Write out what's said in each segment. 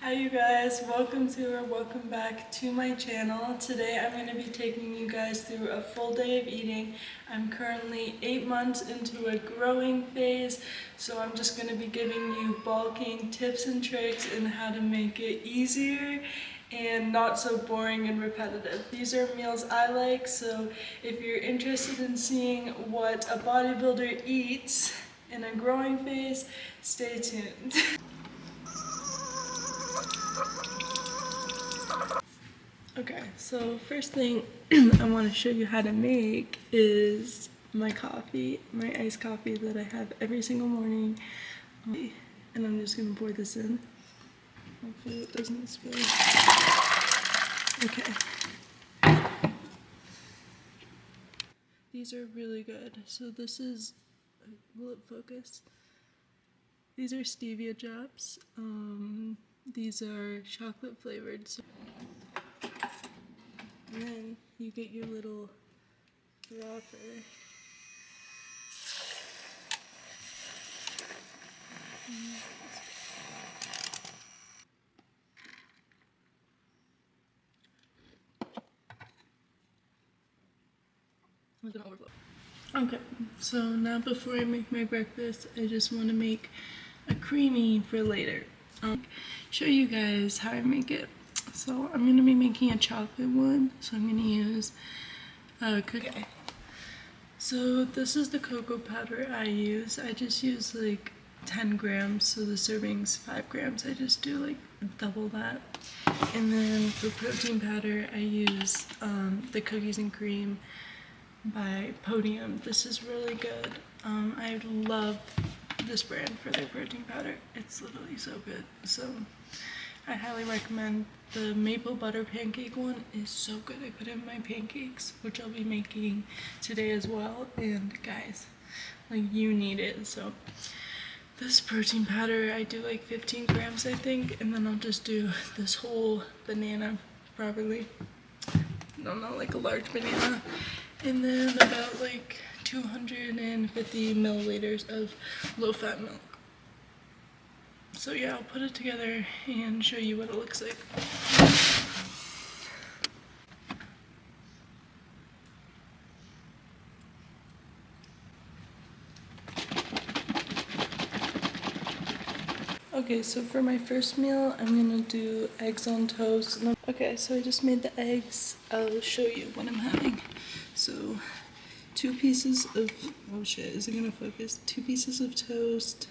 Hi you guys, welcome back to my channel. Today I'm going to be taking you guys through a full day of eating. I'm currently 8 months into a growing phase, so I'm just going to be giving you bulking tips and tricks and how to make it easier and not so boring and repetitive. These are meals I like, so if you're interested in seeing what a bodybuilder eats in a growing phase, stay tuned. Okay, so first thing I want to show you how to make is my coffee, my iced coffee that I have every single morning. And I'm just going to pour this in. Hopefully it doesn't spill. Okay. These are really good. So this is, will it focus? These are stevia drops. These are chocolate flavored. So and then you get your little frother. It's gonna overflow. Okay, so now before I make my breakfast, I just want to make a creamy for later. I'll show you guys how I make it. So I'm going to be making a chocolate one, so I'm going to use cookie. Okay. So this is the cocoa powder I use. I just use like 10 grams, so the serving's 5 grams. I just do like double that. And then for protein powder, I use the cookies and cream by Podium. This is really good. I love this brand for their protein powder. It's literally so good. So I highly recommend. The maple butter pancake one is so good. I put it in my pancakes, which I'll be making today as well. And guys, like, you need it. So this protein powder, I do like 15 grams, I think, and then I'll just do this whole banana properly. No, not like a large banana. And then about like 250 milliliters of low-fat milk. So yeah, I'll put it together and show you what it looks like. Okay, so for my first meal, I'm gonna do eggs on toast. Okay, so I just made the eggs. I'll show you what I'm having. So 2 pieces of, oh shit, is it gonna focus? 2 pieces of toast,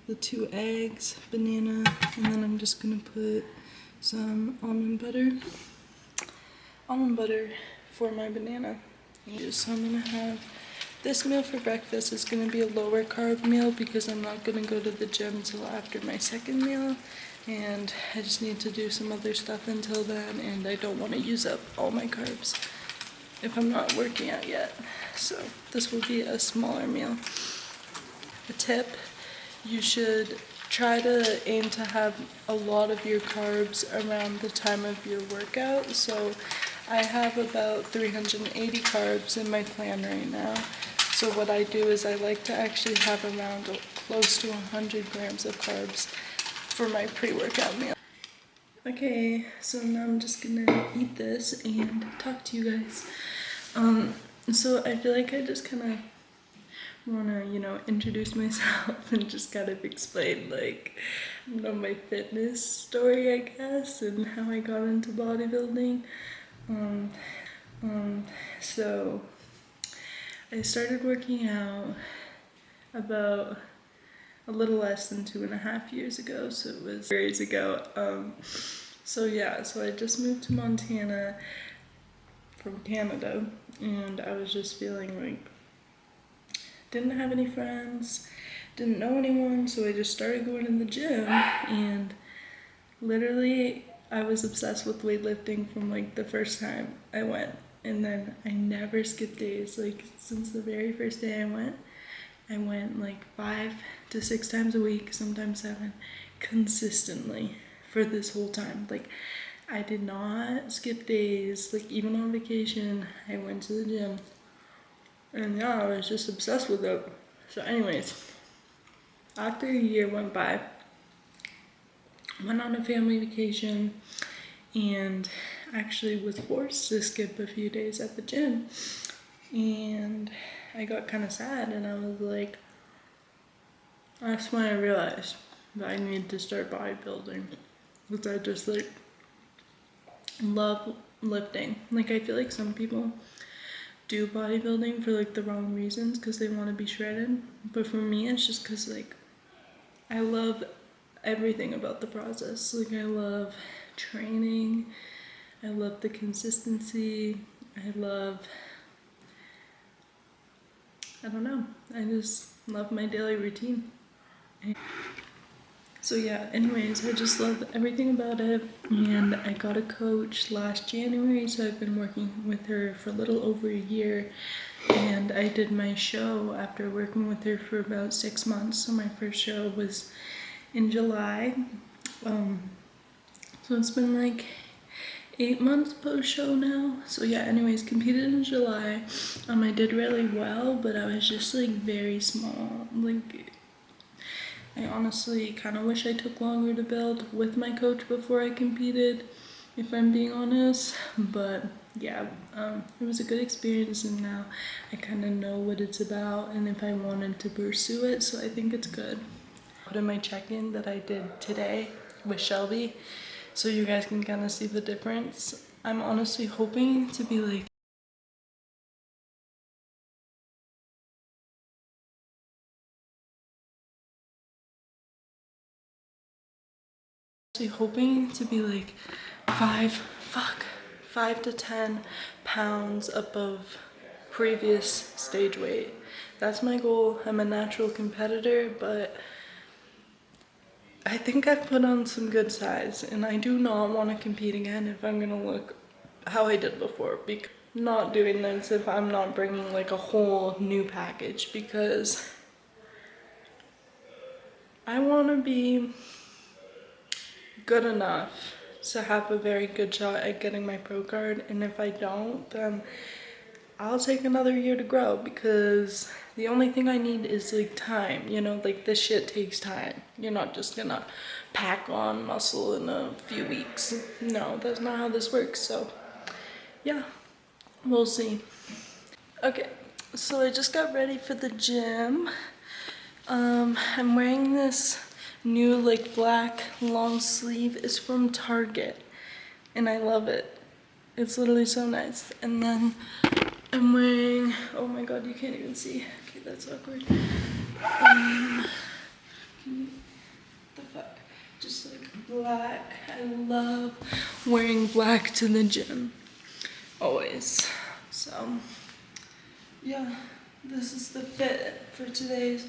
the 2 eggs, banana, and then I'm just gonna put some almond butter. Almond butter for my banana. So I'm gonna have this meal for breakfast is gonna be a lower carb meal because I'm not gonna go to the gym until after my second meal, and I just need to do some other stuff until then, and I don't want to use up all my carbs if I'm not working out yet. So this will be a smaller meal. A tip, you should try to aim to have a lot of your carbs around the time of your workout. So I have about 380 carbs in my plan right now. So what I do is I like to actually have around close to 100 grams of carbs for my pre-workout meal. Okay, so now I'm just gonna eat this and talk to you guys. So I feel like I just kind of wanna, introduce myself and just kind of explain, like, my fitness story, I guess, and how I got into bodybuilding. So I started working out about a little less than 2.5 years ago, so it was years ago. So yeah, so I just moved to Montana from Canada, and I was just feeling like didn't have any friends, didn't know anyone, so I just started going to the gym, and literally I was obsessed with weightlifting from like the first time I went, and then I never skipped days. Like, since the very first day I went like 5 to 6 times a week, sometimes 7, consistently for this whole time. Like, I did not skip days. Like, even on vacation, I went to the gym. And yeah, I was just obsessed with it. So anyways, after a year went by, went on a family vacation and actually was forced to skip a few days at the gym. And I got kind of sad, and I was like, that's when I realized that I need to start bodybuilding. Because I just like love lifting. Like, I feel like some people do bodybuilding for like the wrong reasons because they want to be shredded. But for me, it's just because like I love everything about the process. Like, I love training, I love the consistency, I don't know, I just love my daily routine. So yeah, anyways, I just love everything about it, and I got a coach last January, so I've been working with her for a little over a year, and I did my show after working with her for about 6 months. So my first show was in July. So it's been like 8 months post show now. So yeah, anyways, competed in July. I did really well, but I was just like very small. Like, I honestly kind of wish I took longer to build with my coach before I competed, if I'm being honest. But yeah, it was a good experience, and now I kind of know what it's about and if I wanted to pursue it, so I think it's good. Put in my check-in that I did today with Shelby, so you guys can kind of see the difference. I'm honestly hoping to be like five to 10 pounds above previous stage weight. That's my goal. I'm a natural competitor, but I think I've put on some good size, and I do not want to compete again if I'm gonna look how I did before. Because not doing this if I'm not bringing like a whole new package, because I want to be good enough to have a very good shot at getting my pro card, and if I don't, then I'll take another year to grow, because the only thing I need is like time, you know, like this shit takes time. You're not just gonna pack on muscle in a few weeks. No, that's not how this works. So yeah, we'll see. Okay, so I just got ready for the gym. I'm wearing this new like black long sleeve. It's from Target, and I love it. It's literally so nice. And then I'm wearing, oh my god, you can't even see. Okay, that's awkward. The fuck? Just like black. I love wearing black to the gym. Always. So, yeah, this is the fit for today's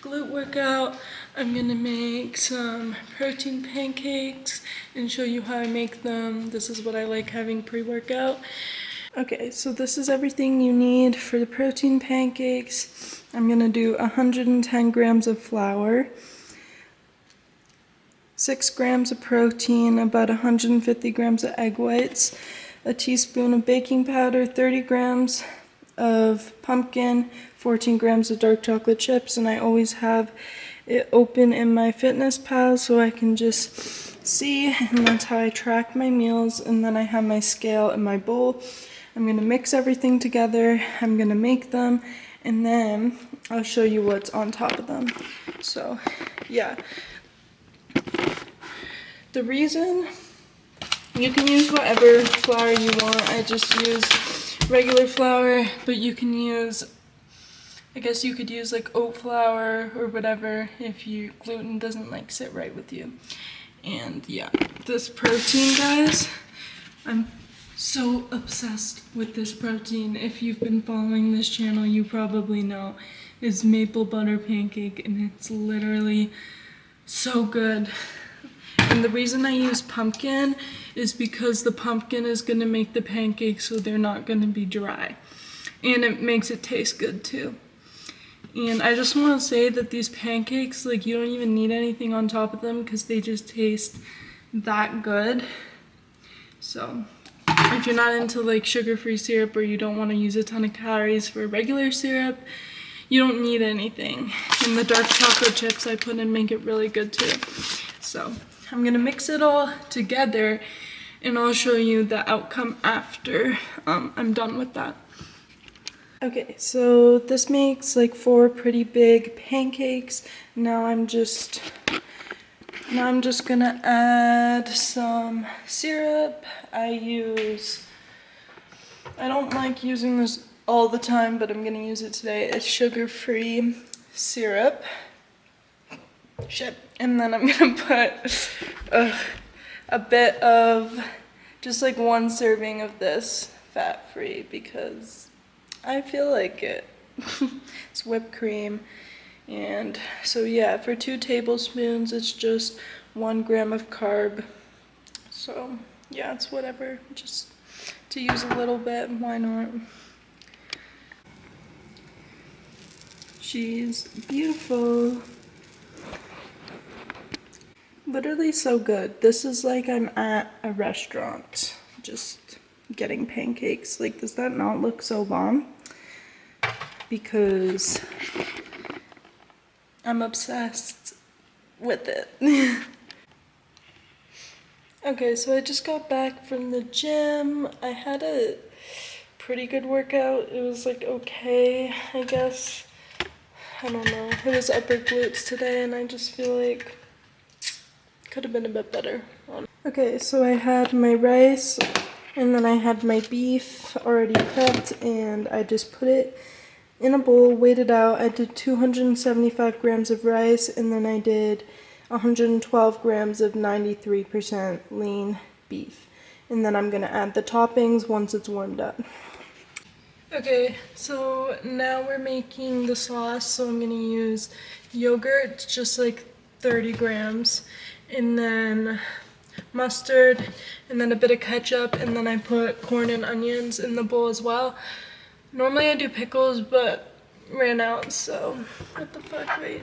glute workout. I'm gonna make some protein pancakes and show you how I make them. This is what I like having pre-workout. Okay, so this is everything you need for the protein pancakes. I'm gonna do 110 grams of flour, 6 grams of protein, about 150 grams of egg whites, a teaspoon of baking powder, 30 grams of pumpkin, 14 grams of dark chocolate chips, and I always have it open in my FitnessPal so I can just see, and that's how I track my meals. And then I have my scale in my bowl. I'm gonna mix everything together, I'm gonna make them, and then I'll show you what's on top of them. So yeah, the reason, you can use whatever flour you want. I just use regular flour, but you can use, I guess you could use like oat flour or whatever if your gluten doesn't like sit right with you. And yeah, this protein, guys, I'm so obsessed with this protein. If you've been following this channel, you probably know it's maple butter pancake, and it's literally so good. And the reason I use pumpkin is because the pumpkin is gonna make the pancakes so they're not gonna be dry. And it makes it taste good too. And I just want to say that these pancakes, like, you don't even need anything on top of them because they just taste that good. So if you're not into like sugar-free syrup, or you don't want to use a ton of calories for regular syrup, you don't need anything. And the dark chocolate chips I put in make it really good too. So I'm gonna mix it all together and I'll show you the outcome after I'm done with that. Okay, so this makes like 4 pretty big pancakes. Now I'm just gonna add some syrup. I don't like using this all the time, but I'm gonna use it today. It's sugar-free syrup. Shit. And then I'm gonna put a bit of, just like 1 serving of this fat-free because I feel like it. It's whipped cream. And so yeah, for 2 tablespoons, it's just 1 gram of carb. So yeah, it's whatever, just to use a little bit, why not? She's beautiful. Literally so good. This is like I'm at a restaurant, just getting pancakes. Like, does that not look so bomb? Because I'm obsessed with it. Okay, so I just got back from the gym. I had a pretty good workout. It was like okay, I guess. I don't know. It was upper glutes today and I just feel like could have been a bit better. Okay, so I had my rice and then I had my beef already prepped and I just put it in a bowl, weighed it out. I did 275 grams of rice and then I did 112 grams of 93% lean beef. And then I'm gonna add the toppings once it's warmed up. Okay, so now we're making the sauce, so I'm gonna use yogurt, just like 30 grams, and then mustard, and then a bit of ketchup, and then I put corn and onions in the bowl as well. Normally I do pickles, but ran out, so what the fuck, wait.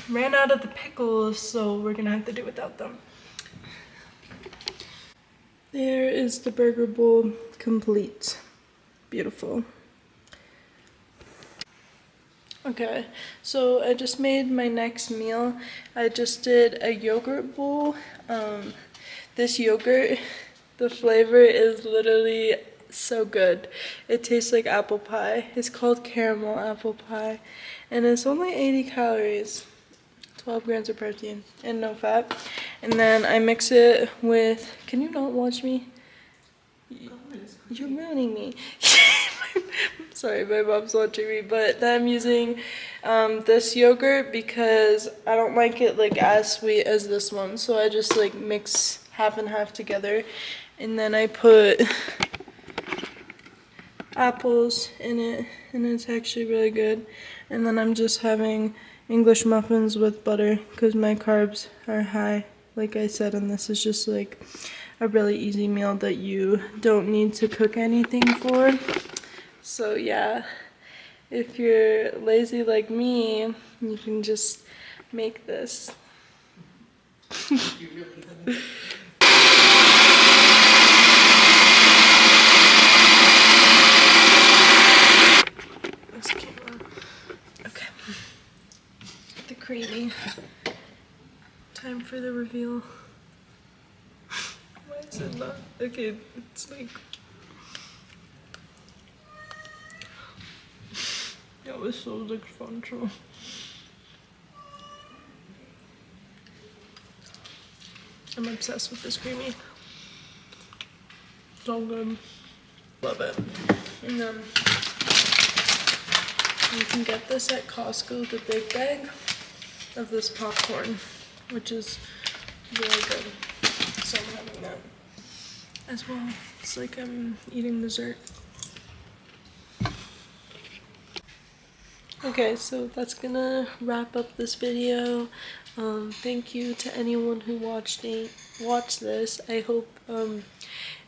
Ran out of the pickles, so we're gonna have to do without them. There is the burger bowl complete. Beautiful. Okay, so I just made my next meal. I just did a yogurt bowl. This yogurt, the flavor is literally so good. It tastes like apple pie. It's called caramel apple pie, and it's only 80 calories, 12 grams of protein, and no fat. And then I mix it with, can you not watch me? You're ruining me. Sorry, my mom's watching me, but I'm using this yogurt because I don't like it like as sweet as this one. So I just like mix half and half together. And then I put apples in it and it's actually really good. And then I'm just having English muffins with butter because my carbs are high, like I said, and this is just like a really easy meal that you don't need to cook anything for. So yeah, if you're lazy like me, you can just make this. This camera. Okay. The creamy. Time for the reveal. Why is it not? Okay, it's like. That was so like fun too. I'm obsessed with this creamy. So good. Love it. And then you can get this at Costco, the big bag of this popcorn, which is really good. So I'm having that as well. It's like I'm eating dessert. Okay, so that's gonna wrap up this video. Thank you to anyone who watched this. I hope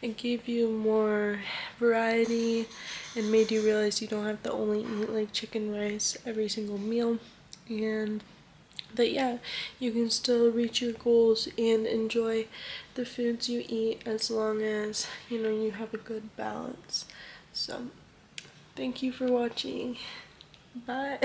it gave you more variety and made you realize you don't have to only eat like chicken rice every single meal, and that yeah, you can still reach your goals and enjoy the foods you eat as long as you have a good balance. So thank you for watching. Bye.